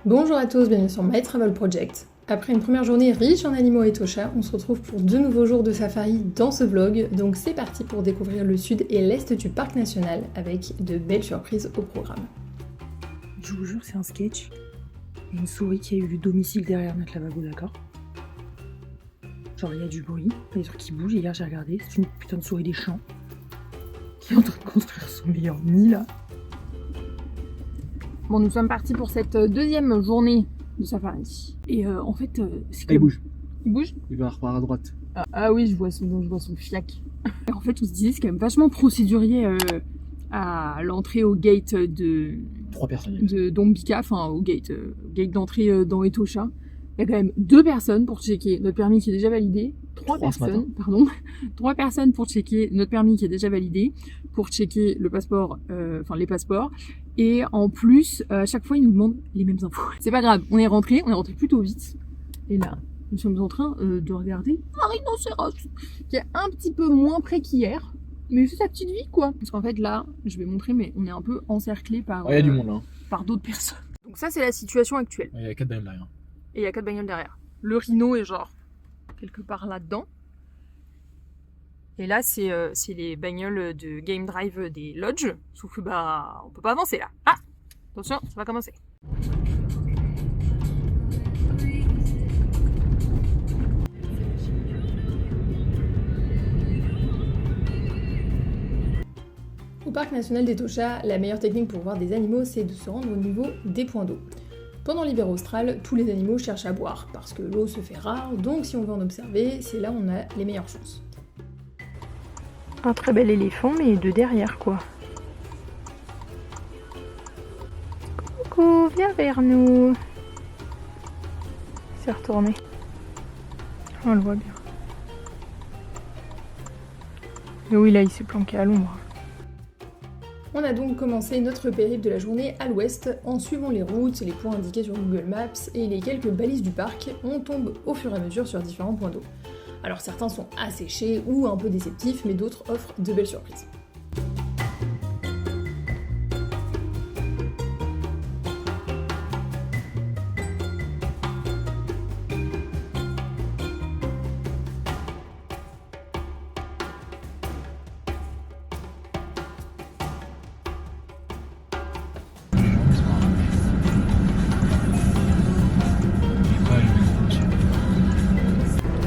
Bonjour à tous, bienvenue sur My Travel Project. Après une première journée riche en animaux à Etosha, on se retrouve pour 2 nouveaux jours de safari dans ce vlog, donc c'est parti pour découvrir le sud et l'est du parc national avec de belles surprises au programme. Je vous jure, c'est un sketch. Il y a une souris qui a eu domicile derrière notre lavabo, d'accord? Genre, il y a du bruit, il y a des trucs qui bougent, et hier j'ai regardé, c'est une putain de souris des champs qui est en train de construire son meilleur nid là. Bon, nous sommes partis pour cette deuxième journée de safari. Et en fait, c'est comme... Il bouge. Il bouge? Il va repart à droite. Ah oui, je vois son fiac. En fait, on se disait, c'est quand même vachement procédurier à l'entrée au gate de... 3 personnes. De Dombika, enfin au gate d'entrée dans Etosha. Il y a quand même 2 personnes pour checker notre permis qui est déjà validé. 3 personnes, pardon. 3 personnes pour checker notre permis qui est déjà validé, pour checker le passeport, les passeports. Et en plus, à chaque fois, ils nous demandent les mêmes infos. C'est pas grave, on est rentré plutôt vite. Et là, nous sommes en train de regarder un rhinocéros qui est un petit peu moins près qu'hier. Mais c'est sa petite vie, quoi. Parce qu'en fait, là, je vais montrer, mais on est un peu encerclé par... Il y a du monde là. Par d'autres personnes. Donc ça, c'est la situation actuelle. Il y a 4 bagnoles derrière. Et il y a 4 bagnoles derrière. Le rhino est genre quelque part là-dedans. Et là, c'est les bagnoles de Game Drive des lodges. Sauf que, on peut pas avancer là. Ah! Attention, ça va commencer. Au parc national d'Etosha, la meilleure technique pour voir des animaux, c'est de se rendre au niveau des points d'eau. Pendant l'hiver austral, tous les animaux cherchent à boire, parce que l'eau se fait rare, donc si on veut en observer, c'est là où on a les meilleures chances. Un très bel éléphant, mais de derrière, quoi. Coucou, viens vers nous. Il s'est retourné. On le voit bien. Et oui, là, il s'est planqué à l'ombre. On a donc commencé notre périple de la journée à l'ouest, en suivant les routes et les points indiqués sur Google Maps et les quelques balises du parc, on tombe au fur et à mesure sur différents points d'eau. Alors certains sont asséchés ou un peu déceptifs, mais d'autres offrent de belles surprises.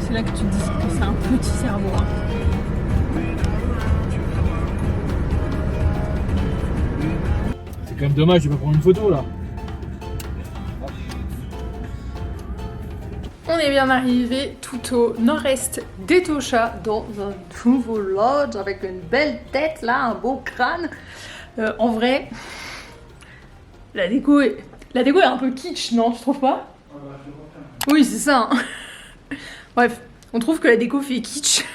C'est là que tu dis que c'est un petit cerveau. Hein. C'est quand même dommage, je vais pas prendre une photo là. On est bien arrivé tout au nord-est d'Etosha, dans un nouveau lodge avec une belle tête là, un beau crâne. En vrai, la déco est un peu kitsch, non, tu trouves pas? Oui, c'est ça. Hein. Bref, on trouve que la déco fait kitsch,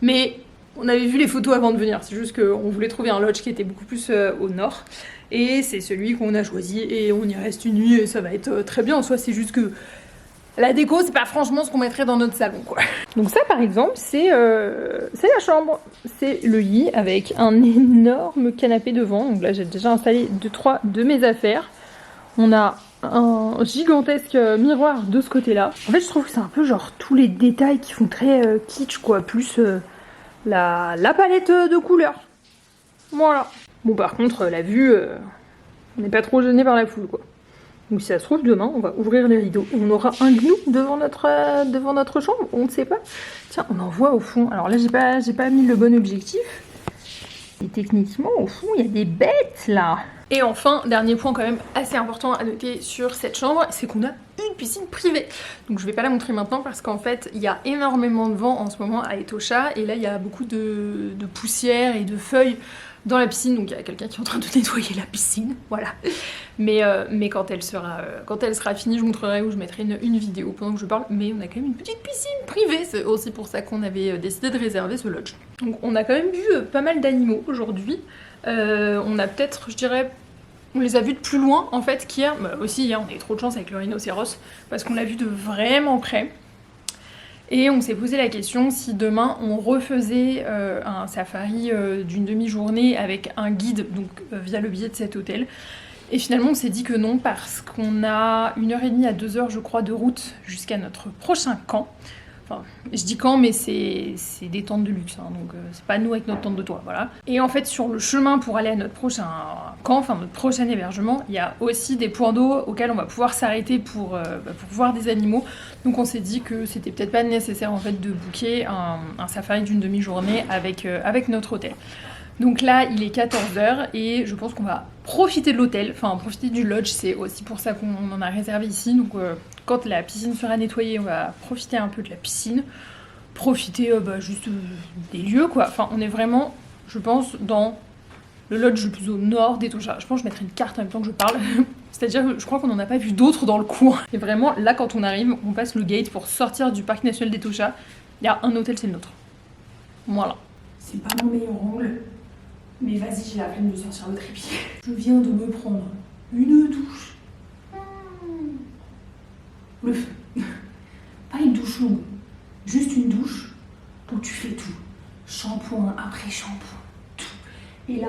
mais on avait vu les photos avant de venir, c'est juste qu'on voulait trouver un lodge qui était beaucoup plus au nord, et c'est celui qu'on a choisi, et on y reste une nuit, et ça va être très bien. En soi, c'est juste que la déco, c'est pas franchement ce qu'on mettrait dans notre salon, quoi. Donc ça, par exemple, c'est la chambre. C'est le lit avec un énorme canapé devant. Donc là, j'ai déjà installé 2-3 de mes affaires. On a un gigantesque miroir de ce côté-là. En fait, je trouve que c'est un peu genre tous les détails qui font très kitsch, quoi. Plus la palette de couleurs. Voilà. Bon, par contre, la vue, on n'est pas trop gêné par la foule, quoi. Donc si ça se trouve, demain, on va ouvrir les rideaux et on aura un gnou devant notre chambre, on ne sait pas. Tiens, on en voit au fond. Alors là, j'ai pas mis le bon objectif. Et techniquement, au fond, il y a des bêtes là. Et enfin, dernier point quand même assez important à noter sur cette chambre, c'est qu'on a une piscine privée. Donc je vais pas la montrer maintenant parce qu'en fait, il y a énormément de vent en ce moment à Etosha. Et là, il y a beaucoup de poussière et de feuilles dans la piscine, donc il y a quelqu'un qui est en train de nettoyer la piscine, voilà. Mais quand elle sera finie, je vous montrerai, où je mettrai une vidéo pendant que je parle. Mais on a quand même une petite piscine privée, c'est aussi pour ça qu'on avait décidé de réserver ce lodge. Donc on a quand même vu pas mal d'animaux aujourd'hui. On a peut-être, je dirais, on les a vus de plus loin en fait qu'hier. Bah, aussi hier, on a eu trop de chance avec le rhinocéros parce qu'on l'a vu de vraiment près. Et on s'est posé la question si demain on refaisait un safari d'une demi-journée avec un guide, donc via le billet de cet hôtel. Et finalement, on s'est dit que non, parce qu'on a 1h30 à 2h, je crois, de route jusqu'à notre prochain camp. Enfin, je dis camp, mais c'est des tentes de luxe, hein, donc c'est pas nous avec notre tente de toit, voilà. Et en fait, sur le chemin pour aller à notre prochain camp, enfin notre prochain hébergement, il y a aussi des points d'eau auxquels on va pouvoir s'arrêter pour voir des animaux. Donc on s'est dit que c'était peut-être pas nécessaire en fait de booker un safari d'une demi-journée avec notre hôtel. Donc là, il est 14h et je pense qu'on va profiter de l'hôtel, enfin profiter du lodge, c'est aussi pour ça qu'on en a réservé ici. Donc quand la piscine sera nettoyée, on va profiter un peu de la piscine, profiter juste des lieux quoi. Enfin, on est vraiment, je pense, dans le lodge le plus au nord d'Etosha. Je pense que je mettrai une carte en même temps que je parle. C'est-à-dire que je crois qu'on n'en a pas vu d'autres dans le coin. Et vraiment, là, quand on arrive, on passe le gate pour sortir du parc national d'Etosha. Il y a un hôtel, c'est le nôtre. Voilà. C'est pas mon meilleur angle. Mais vas-y, j'ai la flemme de sortir le trépied. Je viens de me prendre une douche. Le feu. Pas une douche longue. Juste une douche où tu fais tout. Shampoing après shampoing. Tout. Et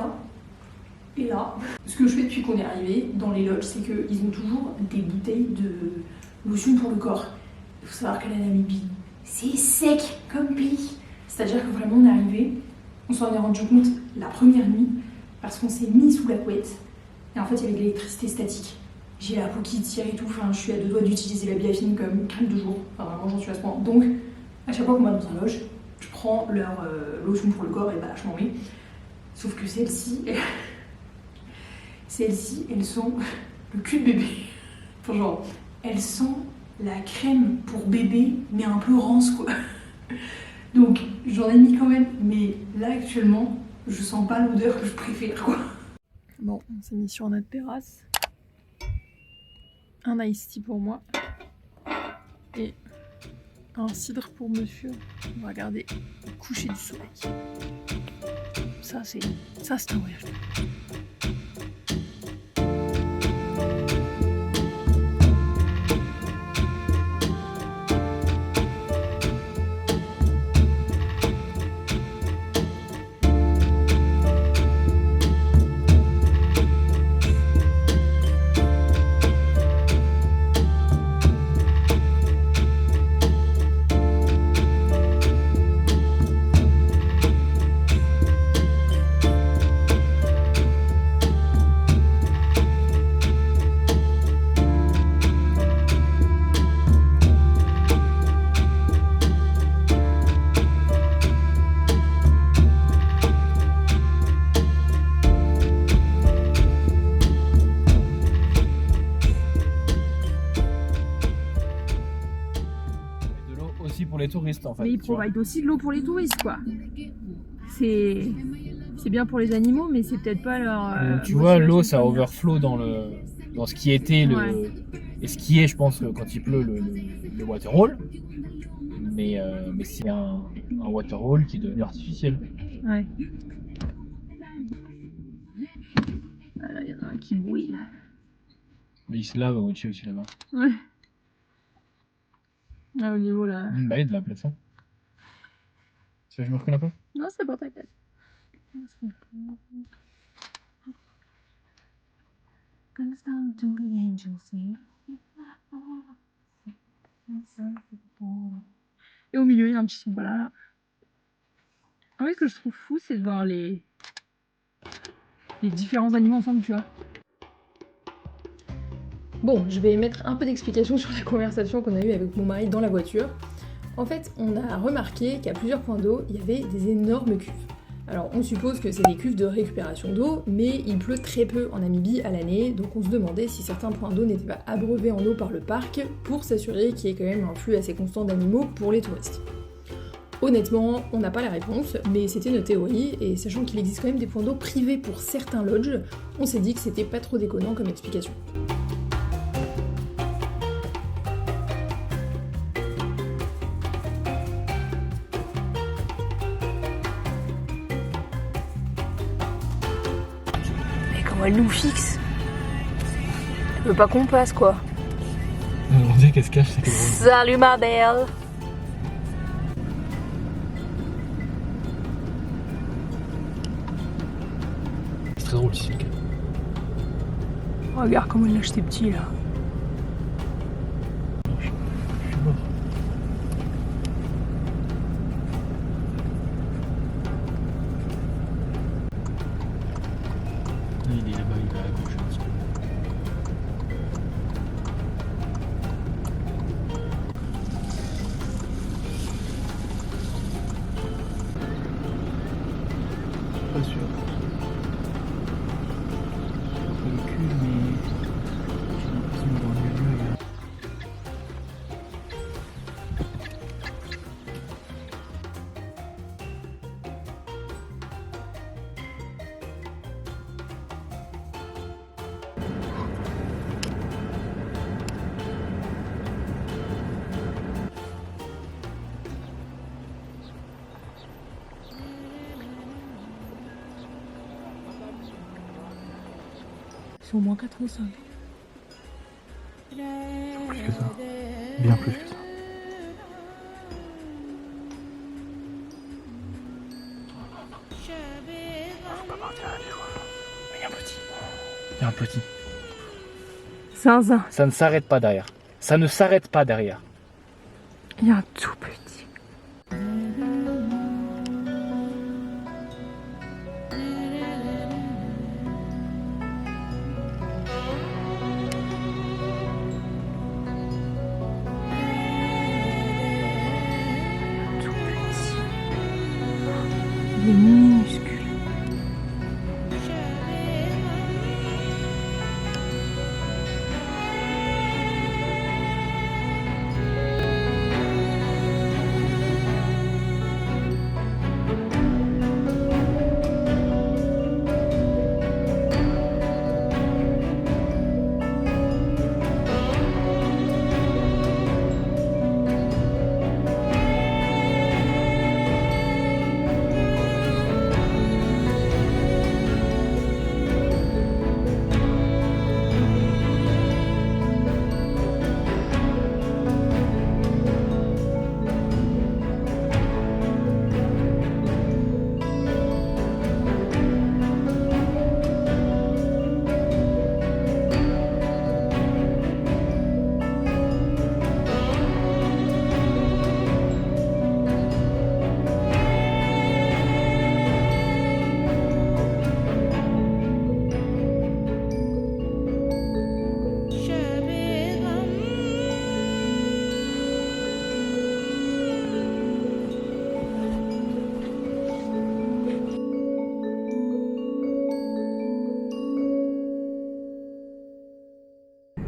là, ce que je fais depuis qu'on est arrivé dans les lodges, c'est qu'ils ont toujours des bouteilles de lotion pour le corps. Il faut savoir qu'à la Namibie, c'est sec comme pli. C'est-à-dire que vraiment, on est arrivé. On s'en est rendu compte la première nuit parce qu'on s'est mis sous la couette et en fait il y avait de l'électricité statique. J'ai la peau qui tire et tout, enfin je suis à 2 doigts d'utiliser la Biafine comme crème de jour, enfin vraiment j'en suis à ce point. Donc à chaque fois qu'on va dans un loge, je prends leur lotion pour le corps et bah je m'en mets. Sauf que celles-ci, elles sont le cul de bébé. Enfin genre, elles sont la crème pour bébé mais un peu rance quoi. Donc j'en ai mis quand même, mais là actuellement, je sens pas l'odeur que je préfère quoi. Bon, on s'est mis sur notre terrasse. Un iced tea pour moi. Et un cidre pour monsieur. On va regarder le coucher du soleil. Ça c'est un voyage. Pour les touristes en fait. Mais ils provident aussi de l'eau pour les touristes quoi. C'est bien pour les animaux mais c'est peut-être pas leur... tu vois l'eau ça overflow dans ce qui était le... Et ce qui est je pense quand il pleut le waterhole. Mais c'est un waterhole qui est devenu artificiel. Ouais. Ah là il y en a un qui bouille là. Mais il se lave aussi là-bas. Ouais. Ah, au niveau là. Bah, il y a de la place. Hein. Tu veux que je me recule un peu? Non, c'est bon, t'inquiète. Et au milieu, il y a un petit symbole là. En fait, ce que je trouve fou, c'est de voir les différents animaux ensemble, tu vois. Bon, je vais mettre un peu d'explication sur la conversation qu'on a eue avec mon mari dans la voiture. En fait, on a remarqué qu'à plusieurs points d'eau, il y avait des énormes cuves. Alors, on suppose que c'est des cuves de récupération d'eau, mais il pleut très peu en Namibie à l'année, donc on se demandait si certains points d'eau n'étaient pas abreuvés en eau par le parc pour s'assurer qu'il y ait quand même un flux assez constant d'animaux pour les touristes. Honnêtement, on n'a pas la réponse, mais c'était notre théorie, et sachant qu'il existe quand même des points d'eau privés pour certains lodges, on s'est dit que c'était pas trop déconnant comme explication. Elle nous fixe. Elle veut pas qu'on passe quoi. On dirait qu'elle se cache, c'est que drôle. Salut ma belle. C'est très drôle ici. Oh, regarde comment il lâche ses petits là. Je suis mort. Il est là-bas, il est à gauche un petit peu. Pas sûr. Sur le cul, mais j'ai l'impression que dans le milieu, il y a... C'est au moins 4 ou 5. Plus que ça. Bien plus que ça. Faut pas partir à la vue. Il y a un petit. Il y a un petit. Zinzin. Ça ne s'arrête pas derrière. Ça ne s'arrête pas derrière. Il y a un tout petit. Il est minuscule.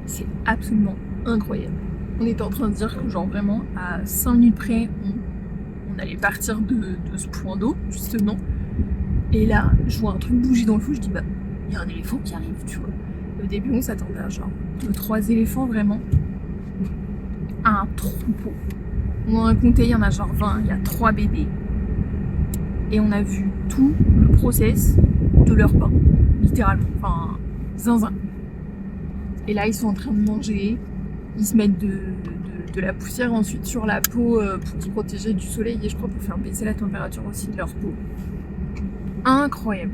C'est absolument incroyable. On était en train de dire que genre vraiment à 5 minutes près on allait partir de ce point d'eau justement. Et là je vois un truc bouger dans le fond, je dis bah il y a un éléphant qui arrive, tu vois. Au début on s'attendait à genre 2-3 éléphants vraiment. Un troupeau. On en a compté, il y en a genre 20, il y a 3 bébés. Et on a vu tout le process de leur pain, littéralement, enfin zinzin. Et là, ils sont en train de manger, ils se mettent de la poussière ensuite sur la peau pour se protéger du soleil et je crois pour faire baisser la température aussi de leur peau. Incroyable.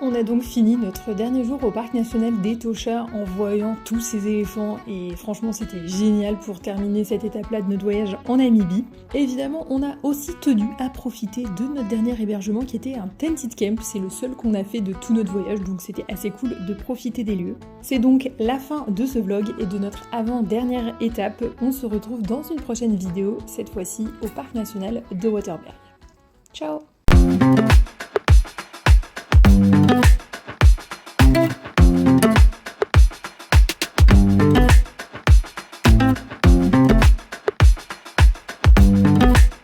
On a donc fini notre dernier jour au parc national d'Etosha en voyant tous ces éléphants et franchement c'était génial pour terminer cette étape-là de notre voyage en Namibie. Et évidemment on a aussi tenu à profiter de notre dernier hébergement qui était un tented camp, c'est le seul qu'on a fait de tout notre voyage donc c'était assez cool de profiter des lieux. C'est donc la fin de ce vlog et de notre avant-dernière étape. On se retrouve dans une prochaine vidéo, cette fois-ci au parc national de Waterberg. Ciao!